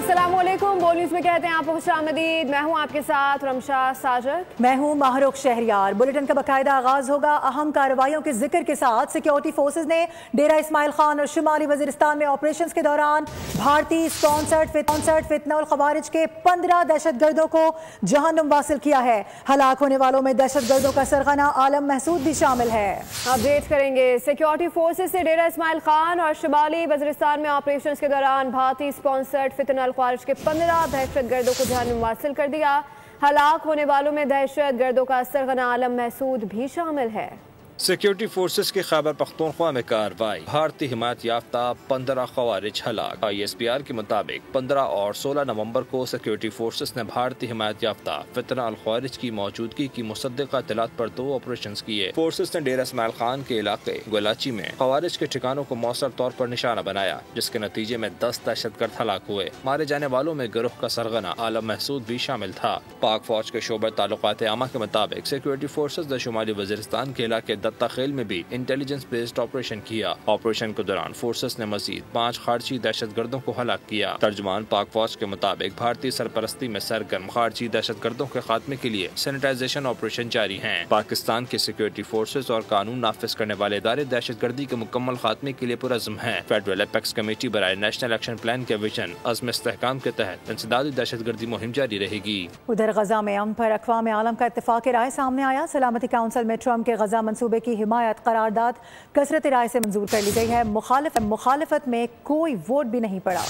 अस्सलाम वालेकुम। बोल न्यूज़ में कहते हैं आपको खुशामदीद। मैं हूं आपके साथ रमशा साजद। मैं हूं माहरुख शहरियार। बुलेटिन का बाकायदा आगाज होगा अहम कार्रवाइयों के जिक्र के साथ। सिक्योरिटी फोर्सेज ने डेरा इस्माइल खान और शुमाली वजीरिस्तान में ऑपरेशन के दौरान भारतीय स्पॉन्सर्ड फितनउल खवारिज के 15 दहशतगर्दों को जहन्नुम वासिल किया है। हलाक होने वालों में दहशतगर्दों का सरगना आलम महसूद भी शामिल है। अपडेट करेंगे। सिक्योरिटी फोर्सेज से डेरा इस्माइल खान और शुमाली वजीरिस्तान में ऑपरेशन के दौरान भारतीय स्पॉन्सर्ड फितनउल खवारिज के 15 दहशतगर्दों को जहन्नुम वासिल कर दिया। हलाक होने वालों में दहशतगर्दों का सरगना आलम महसूद भी शामिल है। सिक्योरिटी फोर्सेस की खैबर पख्तूनख्वा में कार्रवाई। भारतीय हिमायत याफ्ता 15 खवारिज हलाक। ISPR के मुताबिक 15 और 16 नवंबर को सिक्योरिटी फोर्सेस ने भारतीय हिमायत याफ्ता फितना अल खवारिज की मौजूदगी की मुसद्दिका इत्तलात पर 2 ऑपरेशन किए। फोर्सेस ने डेरा इस्माइल खान के इलाके गोलाची में खवारिज के ठिकानों को मौसर तौर पर निशाना बनाया, जिसके नतीजे में 10 दहशतगर्द हलाक हुए। मारे जाने वालों में गिरोह का सरगना आलम महसूद भी शामिल था। पाक फौज के शोबे ताल्लुकात आमा के मुताबिक सिक्योरिटी फोर्सेस ने शुमाली वजीरिस्तान के इलाके दत्ताखेल में भी इंटेलिजेंस बेस्ड ऑपरेशन किया। ऑपरेशन के दौरान फोर्सेस ने मजीद 5 खारजी दहशतगर्दों को हलाक किया। तर्जुमान पाक फौज के मुताबिक भारतीय सरपरस्ती में सरगर्म खारजी दहशतगर्दों के खात्मे के लिए सैनिटाइजेशन ऑपरेशन जारी हैं। पाकिस्तान के सिक्योरिटी फोर्सेस और कानून नाफिज करने वाले इदारे दहशतगर्दी के मुकम्मल खात्मे के लिए पुरज़्म हैं। फेडरल एपेक्स कमेटी बराए नेशनल एक्शन प्लान के विजन अज़्म इस्तेहकाम के तहत इंसदादी दहशतगर्दी मुहिम जारी रहेगी। उधर गजा में अमन पर अक़वाम आलम का इत्तेफाक राय सामने आया। सलामती काउंसिल में ट्रम्प के गजा मंसूबे की हिमायत करारदाद कसरत राय से मंजूर कर ली गई है। मुखालफत में कोई वोट भी नहीं पड़ा।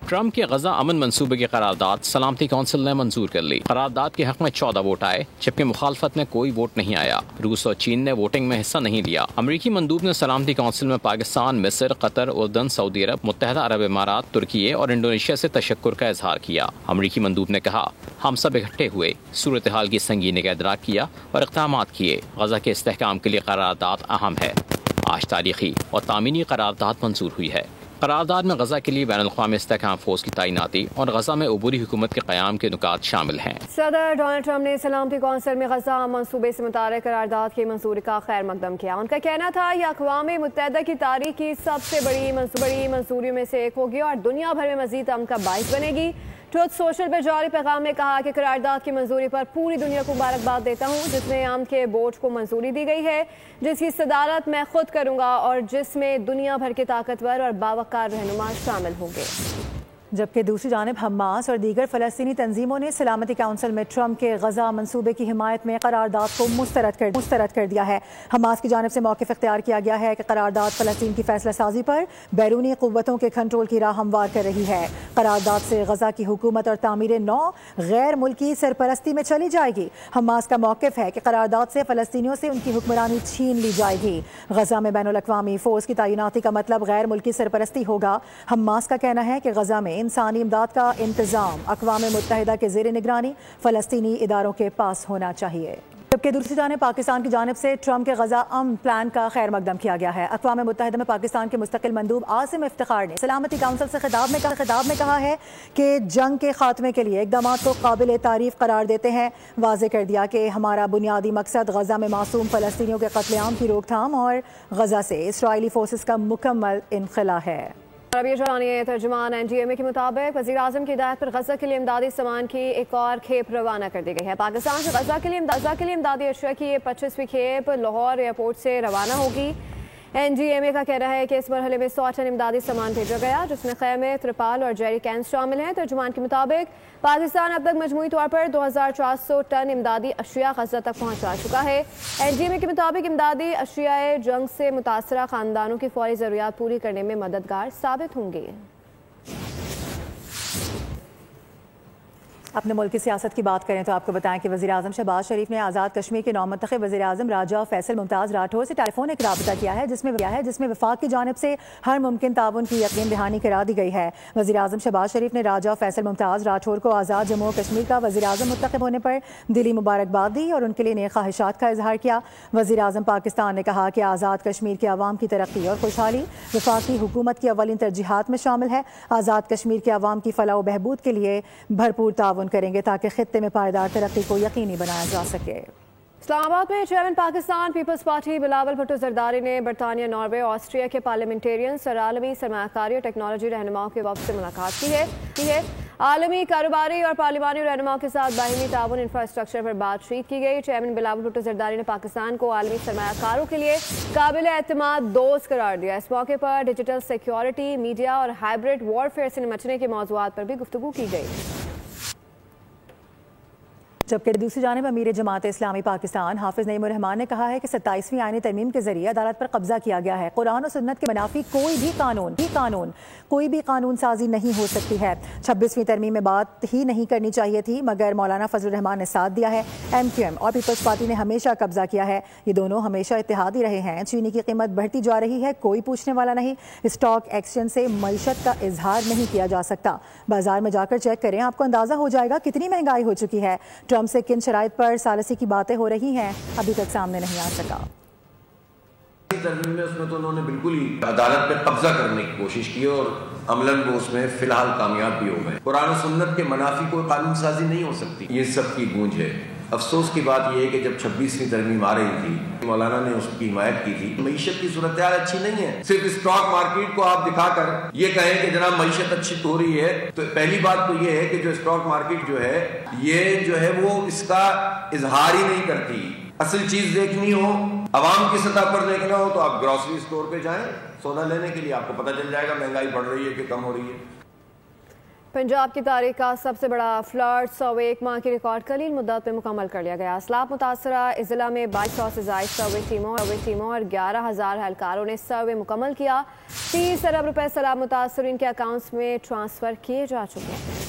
ट्रम्प के गजा अमन मंसूबे की करारदाद सलामती काउंसिल ने मंजूर कर ली। करारदाद के हक में 14 वोट आए, जबकि मुखालफत में कोई वोट नहीं आया। रूस और चीन ने वोटिंग में हिस्सा नहीं लिया। अमरीकी मंदूब ने सलामती काउंसिल में पाकिस्तान, मिस्र, कतर, उर्दन, सऊदी अरब, मुत्तहदा अरब इमारात, तुर्की और इंडोनेशिया से तशक्कुर का इजहार किया। अमरीकी मंदूब ने कहा, हम सब इकट्ठे हुए, सूरत हाल की संगीनी का इदराक किया और इक़दामात किए। गजा के इस्तेहकाम के लिए करारदाद अहम है। आज तारीखी और तामीनी करारदाद मंजूर हुई है। करारदाद में गजा के लिए बैनुल-अक़वामी इस्तेहकाम फोर्स की तैनाती और गजा में उबूरी हुकूमत के क़याम के नुकात शामिल हैं। सदर डोनाल्ड ट्रम्प ने सलामती कौंसिल में गजा मंसूबे से मुताल्लिक़ करारदाद की मंजूरी का खैर मकदम किया। उनका कहना था यह अक़वाम मुत्तहिदा की तारीख की सबसे बड़ी मंजूरियों में से एक होगी और दुनिया भर में मज़ीद अमन का बाइस बनेगी। ट्रुथ सोशल पर जारी पैगाम में कहा कि करारदाद की मंजूरी पर पूरी दुनिया को मुबारकबाद देता हूँ, जिसमें अमन के बोर्ड को मंजूरी दी गई है, जिसकी सदारत मैं खुद करूँगा और जिसमें दुनिया भर के ताकतवर और बावकार रहनुमा शामिल होंगे। जबकि दूसरी जानिब हमास और दीगर फ़लस्तीनी तंजीमों ने सलामती काउंसिल में ट्रम्प के गजा मंसूबे की हिमायत में करारदाद को मुस्तरद कर दिया है। हमास की जानिब से मौक़िफ़ इख्तियार किया गया है कि करारदाद फ़लस्तीन की फ़ैसला साजी पर बैरूनी क़ुव्वतों के कंट्रोल की राह हमवार कर रही है। करारदाद से गजा की हुकूमत और तामीर नौ गैर मुल्की सरपरस्ती में चली जाएगी। हमास का मौक़िफ़ है कि करारदाद से फ़लस्तीनियों से उनकी हुक्मरानी छीन ली जाएगी। गजा में बैनुल-अक़वामी फ़ोर्स की तैनाती का मतलब गैर मुल्की सरपरस्ती होगा। हमास का कहना है कि गजा में इंसानी इमदाद का इंतजाम अक़वाम मुत्तहिदा के ज़ेर निगरानी फ़लस्तीनी इदारों के पास होना चाहिए। जबकि दूसरी जानिब पाकिस्तान की जानिब से ट्रम्प के गजा अमन प्लान का खैर मकदम किया गया है। अक़वाम मुत्तहिदा में पाकिस्तान के मुस्तकिल मंदूब आसिम इफ्तिखार ने सलामती काउंसिल से खिताब में कहा है कि जंग के खात्मे के लिए इक़दाम को काबिल तारीफ़ करार देते हैं। वाज़ेह कर दिया कि हमारा बुनियादी मकसद गजा में मासूम फ़लस्तीनियों के कत्लेआम की रोकथाम और गजा से इसराइली फोर्सेस का मुकम्मल इनखला है। अब ये जानिए तर्जुमान NDMA के मुताबिक वज़ीर-ए-आज़म की हिदायत पर गजा के लिए इमदादी सामान की एक और खेप रवाना कर दी गई है। पाकिस्तान से गजा के लिए इमदादी अशिया की ये 25वीं खेप लाहौर एयरपोर्ट से रवाना होगी। NDMA का कहना है कि इस मरहले में 100 टन इमदादी सामान भेजा गया, जिसमें खैमे, त्रिपाल और जेरी कैंस शामिल हैं। तर्जुमान के मुताबिक पाकिस्तान अब तक मजमूई तौर पर 2400 टन इमदादी अशिया गजा तक पहुँचा चुका है। NDMA के मुताबिक इमदादी अशियाए जंग से मुतासरा ख़ानदानों की फौरी ज़रूरियात पूरी करने में मददगार साबित होंगी। अपने मुल्क की सियासत की बात करें तो आपको बताएं कि वज़ीर-ए-आज़म शहबाज शरीफ ने आज़ाद कश्मीर के नौमंतखब वज़ीर-ए-आज़म राजा फैसल मुमताज़ राठौर से टेलीफोनिक रब्ता किया है, जिसमें वफाक की जानिब से हर मुमकिन ताउन की यकीन दहानी करा दी गई है। वज़ीर-ए-आज़म शहबाज शरीफ ने राजा फैसल मुमताज़ राठौर को आज़ाद जम्मू कश्मीर का वज़ीर-ए-आज़म मुंतखब होने पर दिली मुबारकबाद दी और उनके लिए नेक ख्वाहिशात का इजहार किया। वज़ीर-ए-आज़म पाकिस्तान ने कहा कि आज़ाद कश्मीर के अवाम की तरक्की और खुशहाली वफाकी हुकूमत की अव्वलिन तरजीहात में शामिल है। आज़ाद कश्मीर के अवाम की फलाह व बहबूद के लिए भरपूर ताउन करेंगे ताकि खित्ते में पायदार तरक्की को यकीनी बनाया जा सके। इस्लामाबाद में chairman Pakistan peoples party Bilawal Bhutto Zardari ने बरतानिया, नॉर्वे, ऑस्ट्रिया के पार्लियामेंटेरियंस और आलमी सरमाकारी और टेक्नोलॉजी रहनुमाओं के वक्त से मुलाकात की है। आलमी कारोबारी और पार्लिमानी रहनुमाओं के साथ बाहिमी ताउन इंफ्रास्ट्रक्चर पर बातचीत की गई। चेयरमैन बिलावल भुट्टो जरदारी ने पाकिस्तान को आलमी सरमाकारों के लिए काबिल एतमाद दोस्त करार दिया। इस मौके पर डिजिटल सिक्योरिटी, मीडिया और हाइब्रिड वॉरफेयर से निपटने के मौज़ूआत पर भी गुफ्तगू की गई। जबकि दूसरी जानिब अमीर जमात इस्लामी पाकिस्तान हाफिज नईम उर रहमान ने कहा है कि 27वीं आईनी तरमीम के जरिए अदालत पर कब्जा किया गया है। कुरान और सुन्नत के मुनाफी कोई भी कानून साजी नहीं हो सकती है। 26वीं तरमीम में बात ही नहीं करनी चाहिए थी, मगर मौलाना फजल रहमान ने साथ दिया है। MQM और पीपल्स पार्टी ने हमेशा कब्जा किया है। ये दोनों हमेशा इत्तेहादी रहे हैं। चीनी की कीमत बढ़ती जा रही है, कोई पूछने वाला नहीं। स्टॉक एक्सचेंज से मईशत का इजहार नहीं किया जा सकता। बाजार में जाकर चेक करें, आपको अंदाजा हो जाएगा कितनी महंगाई हो चुकी है। ट्रम्प से किन शराइत पर सालसी की बातें हो रही हैं, अभी तक सामने नहीं आ सका। तरमीम में उसमें तो उन्होंने बिल्कुल ही अदालत पे कब्जा करने की कोशिश की और अमलन वो उसमें फिलहाल कामयाब भी हो गए। कुरान और सुन्नत के मनाफी कोई कानून साजी नहीं हो सकती, ये सब की गूंज है। अफसोस की बात यह है कि जब 26वीं तरमीम आ रही थी, मौलाना ने उसकी हिमायत की थी। मईशत की सूरत अच्छी नहीं है। सिर्फ स्टॉक मार्केट को आप दिखाकर ये कहें कि जनाब मईशत अच्छी हो रही है, तो पहली बात तो ये है कि जो स्टॉक मार्केट जो है वो इसका इजहार ही नहीं करती। असल चीज देखनी हो, अवाम की सतह पर देखना हो, तो आप ग्रोसरी स्टोर पे जाएं, सौदा लेने के लिए आपको पता चल जाएगा महंगाई बढ़ रही है कि कम हो रही है। पंजाब की तारीख का सबसे बड़ा फ्लड 101 माह की रिकॉर्ड कलील मुद्दत में मुकम्मल कर लिया गया। सैलाब मुतासरा जिला में 2200 से ज़ायद सर्वे टीमों और 11,000 एहलकारों ने सर्वे मुकम्मल किया। 30 अरब रुपए सैलाब मुतासरीन के अकाउंट्स में ट्रांसफ़र किए जा चुके हैं।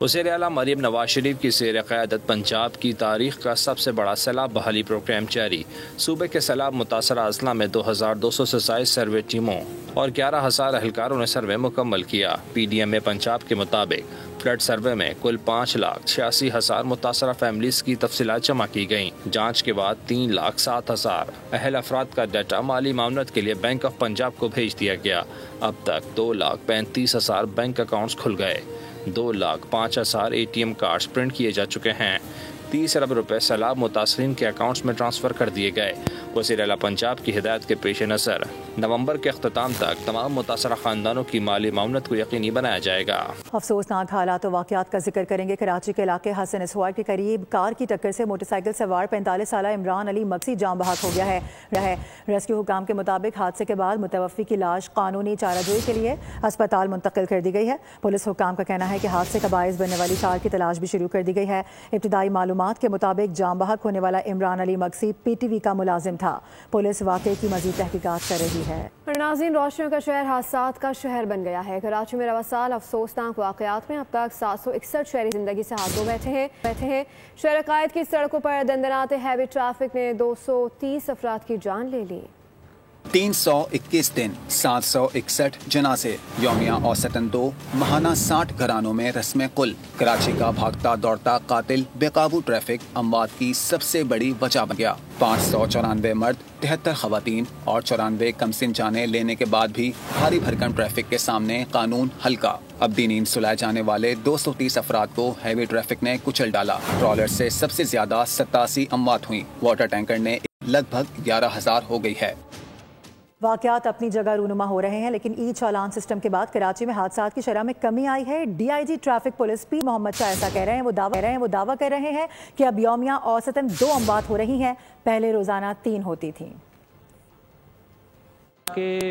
वज़ीर आला मरीम नवाज शरीफ की ज़ेर क़यादत पंजाब की तारीख का सबसे बड़ा सैलाब बहाली प्रोग्राम जारी। सूबे के सैलाब मुतासरा अजला में 2200 से ज़ायद सर्वे टीमों और 11,000 एहलकारों ने सर्वे मुकम्मल किया। PDM पंजाब के मुताबिक फ्लड सर्वे में कुल 5,86,000 मुतासरा फैमिलीज की तफसीलात जमा की गयी। जाँच के बाद 3,07,000 अहल अफराद का डाटा माली मामलत के लिए बैंक ऑफ पंजाब को भेज दिया गया। अब तक 2,35,000 बैंक अकाउंट्स खुल गए। 2,05,000 ATM कार्ड्स प्रिंट किए जा चुके हैं। 30 अरब रुपए सैलाब मुतासरीन के अकाउंट्स में ट्रांसफ़र कर दिए गए। वज़ीर आला पंजाब की हिदायत के पेश नज़र नवंबर के अख्ताम तक तमाम मुतासरा खानदानों की माली मामलत को यकीनी बनाया जाएगा। अफसोसनाक हालात और वाक़यात का जिक्र करेंगे। कराची के इलाके हसन इसवार के करीब कार की टक्कर से मोटरसाइकिल सवार 45 साल इमरान अली मक्सी जाम बहक हो गया है। रेस्क्यू हुकाम के मुताबिक हादसे के बाद मुतवफ़ी की लाश कानूनी चाराजोई के लिए अस्पताल मुंतकिल कर दी गई है। पुलिस हुकाम का कहना है कि हादसे का बायस बनने वाली कार की तलाश भी शुरू कर दी गई है। इब्तिदाई मालूमात के मुताबिक जाम बहक होने वाला इमरान अली मक्सी PTV का मुलाजिम था। पुलिस वाक़े की मज़ीद तहकीकात कर रही है। नाज़रीन, रोशनियों का शहर हादसात का शहर बन गया है। कराची में रवा साल अफसोसनाक वाक़यात में अब तक 761 शहरी जिंदगी से हाथ धो बैठे हैं। शहर कायद की सड़कों पर दंदनाते हैवी ट्रैफिक ने 230 अफराद की जान ले ली। 321 दिन, 761 जनाजे, यौमिया औसतन 2, महाना 60 घरानों में रस्म कुल। कराची का भागता दौड़ता कातिल बेकाबू ट्रैफिक अमवात की सबसे बड़ी वजह बन गया। 594 मर्द, 73 खवातीन और 94 कमसिन जाने लेने के बाद भी भारी भरकम ट्रैफिक के सामने कानून हल्का। अब्दी नींद सुलाए जाने वाले 230 अफराद को हैवी ट्रैफिक ने कुचल डाला। ट्रॉलर से सबसे ज्यादा 87 अमवात हुई। वाटर टैंकर ने लगभग 11,000 हो गई है। वाक़यात अपनी जगह रूनुमा हो रहे हैं, लेकिन ई चालान सिस्टम के बाद कराची में हादसात की शरह में कमी आई है। DIG traffic police P Mohammad Shah ऐसा कह रहे हैं। वो दावा कर रहे हैं कि अब यौमिया औसतन 2 अमवात हो रही हैं, पहले रोजाना 3 होती थी। के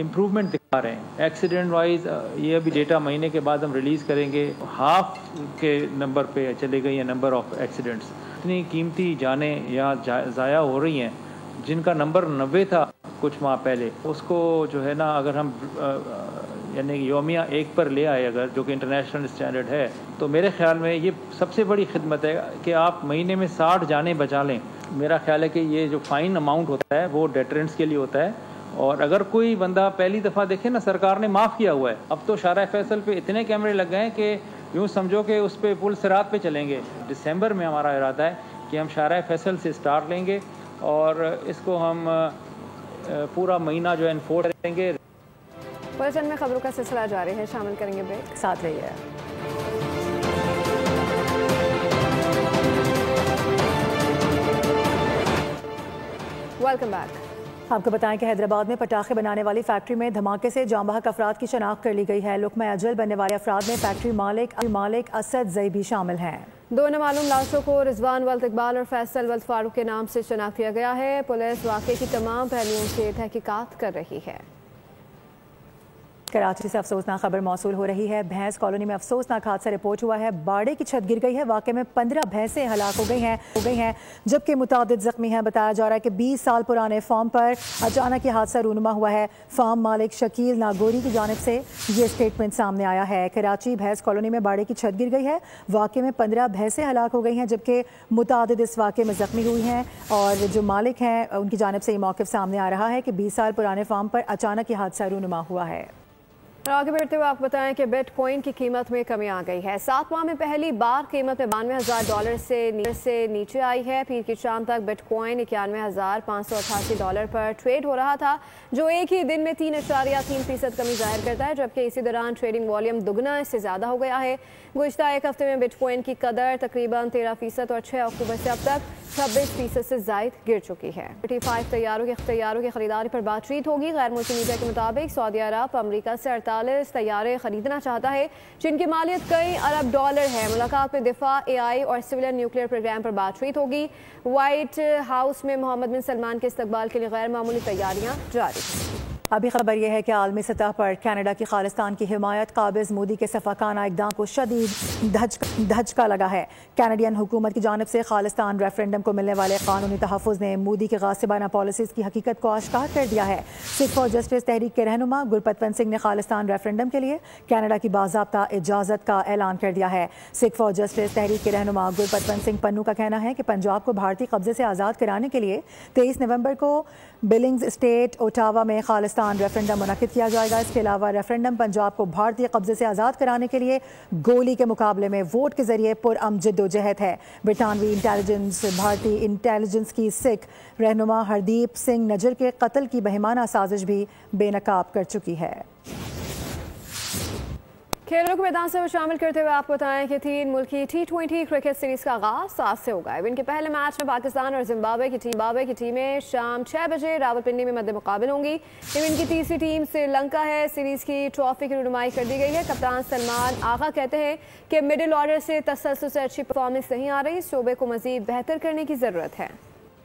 इम्प्रूवमेंट दिखा रहे हैं एक्सीडेंट वाइज। ये अभी डेटा महीने के बाद हम रिलीज़ करेंगे। हाफ के नंबर पे चले गई है नंबर ऑफ एक्सीडेंट्स। इतनी कीमती जानें यहाँ ज़ाया हो रही हैं, जिनका नंबर 90 था कुछ माह पहले, उसको जो है ना अगर हम यानी यौमिया 1 पर ले आए अगर, जो कि इंटरनेशनल स्टैंडर्ड है, तो मेरे ख्याल में ये सबसे बड़ी खिदमत है कि आप महीने में 60 जानें बचा लें। मेरा ख्याल है कि ये जो फ़ाइन अमाउंट होता है वो डेटरेंट्स के लिए होता है। और अगर कोई बंदा पहली दफ़ा देखे ना, सरकार ने माफ़ किया हुआ है। अब तो शारा फैसल पे इतने कैमरे लग गए हैं कि यूँ समझो कि उस पर पुल सिरात पे चलेंगे। दिसंबर में हमारा इरादा है कि हम शारा फैसल से स्टार्ट लेंगे और इसको हम पूरा महीना जो है इन्फोर्स करेंगे। बुलेटिन में खबरों का सिलसिला जारी है, शामिल करेंगे ब्रेक, साथ रहिए। Welcome back. आपको बताएं कि हैदराबाद में पटाखे बनाने वाली फैक्ट्री में धमाके से जाँ बहक अफराद की शनाख्त कर ली गई है। लुकमा अजल बनने वाले अफराद में फैक्ट्री मालिक असद जई भी शामिल हैं। दो नामालूम लाशों को रिजवान वल्द इकबाल और फैसल वल्द फारूक के नाम से शनाख्त किया गया है। पुलिस वाक़े की तमाम पहलुओं से तहकीकात कर रही है। कराची से अफसोसनाक खबर मौसूल हो रही है। भैंस कॉलोनी में अफसोसनाक हादसा रिपोर्ट हुआ है। बाड़े की छत गिर गई है। वाक़े में 15 भैंसें हलाक हो गई हैं जबकि मुतादिद जख्मी हैं। बताया जा रहा है कि 20 साल पुराने फार्म पर अचानक ये हादसा रूनुमा हुआ है। फार्म मालिक शकील नागोरी की जानिब से ये स्टेटमेंट सामने आया है। कराची भैंस कॉलोनी में बाड़े की छत गिर गई है। वाक़े में 15 भैंसें हलाक हो गई हैं जबकि मुतादिद इस वाक़े में जख्मी हुई हैं और जो मालिक हैं उनकी जानिब से ये मौक़िफ़ सामने आ रहा है कि 20 साल पुराने फार्म पर अचानक ये हादसा रूनुमा हुआ है। आगे बढ़ते हुए आपको बताएं कि बिटकॉइन की कीमत में कमी आ गई है। 7 माह में पहली बार कीमत में $92,000 से नीचे आई है। पीर की शाम तक बिटकॉइन $91,588 पर ट्रेड हो रहा था, जो एक ही दिन में 3.3% कमी जाहिर करता है, जबकि इसी दौरान ट्रेडिंग वॉल्यूम दुगना इससे ज़्यादा हो गया है। गुज़िश्ता एक हफ्ते में बिटकॉइन की कदर तकरीबन 13% और 6 अक्टूबर से अब तक 26% से ज़ायद गिर चुकी है। 85 तैयारों की खरीदारी पर बातचीत होगी। गैर मुल्की मीडिया के मुताबिक सऊदी अरब अमरीका से 48 तैयारे खरीदना चाहता है, जिनकी मालियत कई अरब डॉलर है। मुलाकात में दिफा, AI और सिविलियन न्यूक्लियर प्रोग्राम पर बातचीत होगी। व्हाइट हाउस में मोहम्मद बिन सलमान के इस्तकबाल के लिए गैर मामूली तैयारियां जारी। अभी खबर यह है कि आलमी सतह पर कनाडा की खालिस्तान की हिमायत काबिज मोदी के सफाकाना इक़दाम को शदीद धचका लगा है। कैनेडियन हुकूमत की जानिब से खालिस्तान रेफरेंडम को मिलने वाले कानूनी तहफ़्फ़ुज़ ने मोदी की गासिबाना पॉलिसीज़ की हकीकत को आश्कार कर दिया है। सिख फॉर जस्टिस तहरीक के रहनुमा गुरपतवंत सिंह ने खालिस्तान रेफरेंडम के लिए कनाडा की बाज़ाब्ता इजाज़त का ऐलान कर दिया है। सिख फॉर जस्टिस तहरीक के रहनुमा गुरपतवंत सिंह पन्नू का कहना है कि पंजाब को भारतीय कब्जे से आज़ाद कराने के लिए 23 नवंबर को बिलिंग्स स्टेट ओटावा में खालिस्तान रेफरेंडम मुनक्किद किया जाएगा। इसके अलावा रेफरेंडम पंजाब को भारतीय कब्जे से आज़ाद कराने के लिए गोली के मुकाबले में वोट के जरिए पुरअमन जद्दोजहद है। ब्रितानवी इंटेलिजेंस भारतीय इंटेलिजेंस की सिख रहनुमा हरदीप सिंह नजर के कत्ल की बेईमाना साजिश भी बेनकाब कर चुकी है। खेलों के मैदान से शामिल करते हुए आपको बताएं कि 3 मुल्की T20 क्रिकेट सीरीज का आगाज आज से होगा। इवेंट के पहले मैच में पाकिस्तान और जिम्बाब्वे की टीमें शाम 6 बजे रावलपिंडी में मद्दे मुकाबिल होंगी। इवेंट की तीसरी टीम श्रीलंका है। सीरीज की ट्रॉफी की रुनुमाई कर दी गई है। कप्तान सलमान आगा कहते हैं कि मिडिल ऑर्डर से तसल्सल से अच्छी परफॉर्मेंस नहीं आ रही, शोबे को मजीद बेहतर करने की जरूरत है।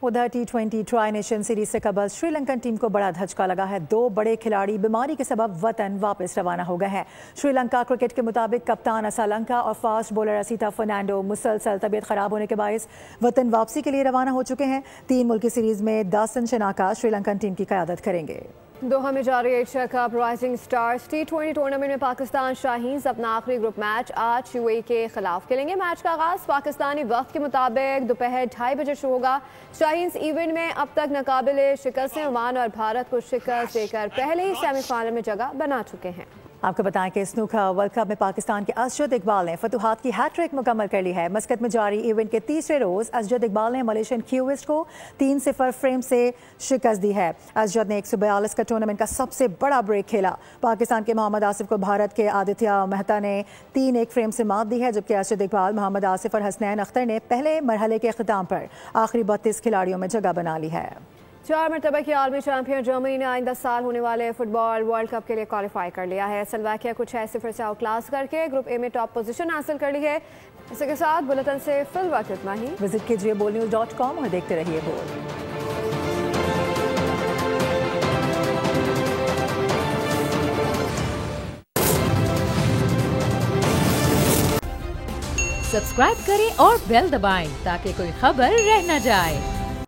उधर T20 ट्राई नेशन सीरीज से कबल श्रीलंकन टीम को बड़ा धचका लगा है। 2 बड़े खिलाड़ी बीमारी के सबब वतन वापस रवाना हो गए हैं। श्रीलंका क्रिकेट के मुताबिक कप्तान असालंका और फास्ट बॉलर असीता फर्नांडो मुसलसल तबीयत खराब होने के बायस वतन वापसी के लिए रवाना हो चुके हैं। 3 मुल्की सीरीज में दासन शनाका श्रीलंकन टीम की क़यादत करेंगे। दोहा में जारी Asia cup rising stars T20 tournament में पाकिस्तान शाहीन्स अपना आखिरी ग्रुप मैच आज UAE के खिलाफ खेलेंगे। मैच का आगाज पाकिस्तानी वक्त के मुताबिक दोपहर 2:30 बजे शुरू होगा। शाहीन्स इवेंट में अब तक नाकाबिले शिकस्त हैं। ओमान और भारत को शिकस्त देकर पहले ही सेमीफाइनल में जगह बना चुके हैं। आपको बताएं कि स्नूकर वर्ल्ड कप में पाकिस्तान के असजद इकबाल ने फतुहात की हैट्रिक मुकम्मल कर ली है। मस्कत में जारी इवेंट के तीसरे रोज असजद इकबाल ने मलेशियन क्यूविस्ट को 3-0 फ्रेम से शिकस्त दी है। असजद ने 142 का टूर्नामेंट का सबसे बड़ा ब्रेक खेला। पाकिस्तान के मोहम्मद आसिफ को भारत के आदित्य मेहता ने 3-1 फ्रेम से मात दी है, जबकि असजद इकबाल, मोहम्मद आसिफ और हसनैन अख्तर ने पहले मरहले के अख्ताम पर आखिरी 32 खिलाड़ियों में जगह बना ली है। 4 मरतबा की आलमी चैंपियन जर्मनी ने आइंदा साल होने वाले फुटबॉल वर्ल्ड कप के लिए क्वालिफाई कर लिया है। स्लोवाकिया को 6-0 से आउटक्लास करके ग्रुप ए में टॉप पोजीशन हासिल कर ली है। इसी के साथ बुलेटिन से फिल वक्त इतना ही। विजिट कीजिए bolnews.com और देखते रहिए बोल। सब्सक्राइब करें और बेल दबाएं ताकि कोई खबर रह न जाए।